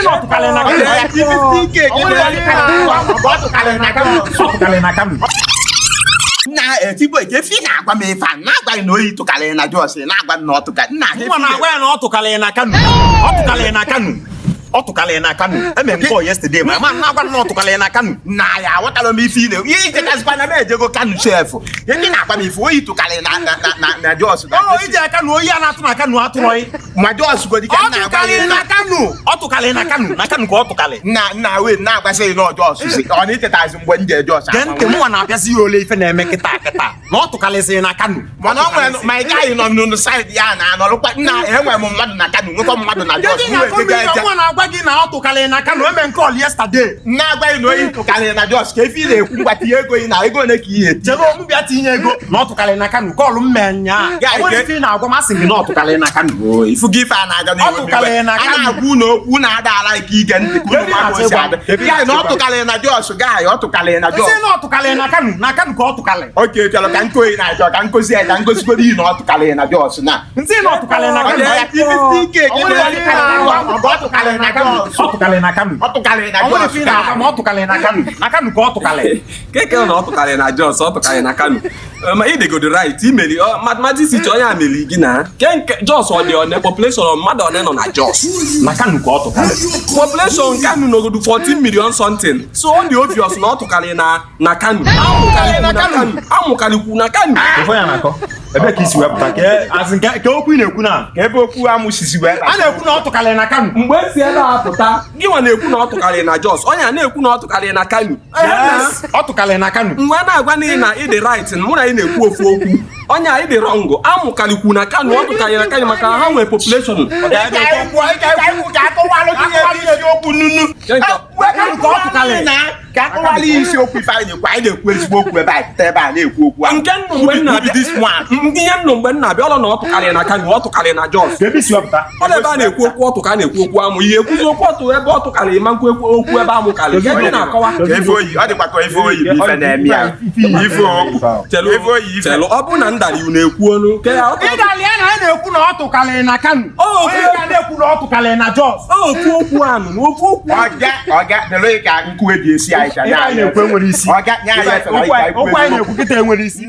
not to Kalena. Na etibo ejefi na agwa me fa na agwa no yi to Kalena Jos na agwa no to ka na he na agwa no to Kalena Kanu o to Kalena Kanu o to Kalena Kanu e me call yesterday my man na agwa no to Kalena Kanu na ya wotalo me fi ne yi je ka spa na me je go Kanu chef ye ni na agwa me fo yi to Kalena na Jos oh ije Kanu o ya na to na Kanu aturoi ma Jos go di ka na agwa Kalena Kanu o to Kalena Kanu na Kanu ko to Kale na we na agwa say no Jos si o ni teta azum bo nje Jos gente mu na apia si ole ife na eme kita no to Kalese na Kanu mo no nwe my guy no side ya na no lokwa na enwe mo mmadu na Kanu nwekwa mmadu na Jos na agwa gi na o to Kalena Kanu e me call yesterday na agwa no yi to Kalena Jos ka efi na ekwu ngwa ti ego yi na ego na ki ihe chego mu bia tinye ego no to Kalena Kanu call mmenya o fi na agwa masing no to Kalena Kanu o ifu gi fa na aga na to Kalena Kanu ana agwu no okwu na ada ala ike ige ntị ku ma ko si ada ya no to Kalena Jos guy o to Kalena Jos say no to Kalena Kanu na Kanu ko to Kale okay chalo kan ko yi na jo kan ko si kan ko si ko di no to Kalena Jos na say no to Kalena Kanu 50k o to Kalena Jos o to Kalena Kanu o to Kalena Jos fi na o to Kalena Kanu na Kanu ko to Kale keke no to Kalena Jos o to Kalena Kanu ma ide go the right imeli mathematics teacher onye ameli gi na ke Jos o dey on the population of mother on no na Jos na Kanu ko to Kale population Kanu no go do 14 million something so all the obvious no to Kalena na Kanu amukaliku na Kanu ofo ya na ko ebe ka isi wepụta ke azin ke okwu na-ekwu na ka ebe okwu amusisi wee a na-ekwu na ọ tụkalị na Kanu mgbe si ebe apụta gị nwa na-ekwu na ọ tụkalị na Jos onye na-ekwu na ọ tụkalị na Kanu ọ tụkalị na Kanu mgbe na-agwa n'ihi na ịdị right mụ na ị na-ekwu ofu okwu onye a ịdị wrong amụkalikwu na Kanu ọ tụkalị na Kanu maka ha nwere population ka akọwala isi okwu ife anyị na-ekwu anyị na-ekwu ezigbo okwu ebe anyị pụta ebe a na-ekwu okwu nke nnụ mgbe nna abịa ọlọ na ọ tụkalị na Kanu ọ tụkalị na Jos ebe isi wepụta ọ ebe a na-ekwu okwu ọtụ ka a na-ekwu okwu amụ ihe ekwuzi okwu ọtụ ebe ọ tụkalị ma nkwu okwu ebe amụkalị ebe na-akọwa ife oyi ọ dịkwa ka ife oyi bụ ife na-eme ya ife okwu chelụ ọ bụ na ndara iwu na-ekwu ọnụ ịdali ya na a na-ekwu na ọ tụkalị na Kanu onye ka na-ekwu na ọ tụkalị na Jos ofu okwu anụ na ofu okwu ọga dịrị ka nkwu eji esi anyị na-ekwu enwere isi ọga nye anyị efe okwu anyị na-ekwu kịta enwere isi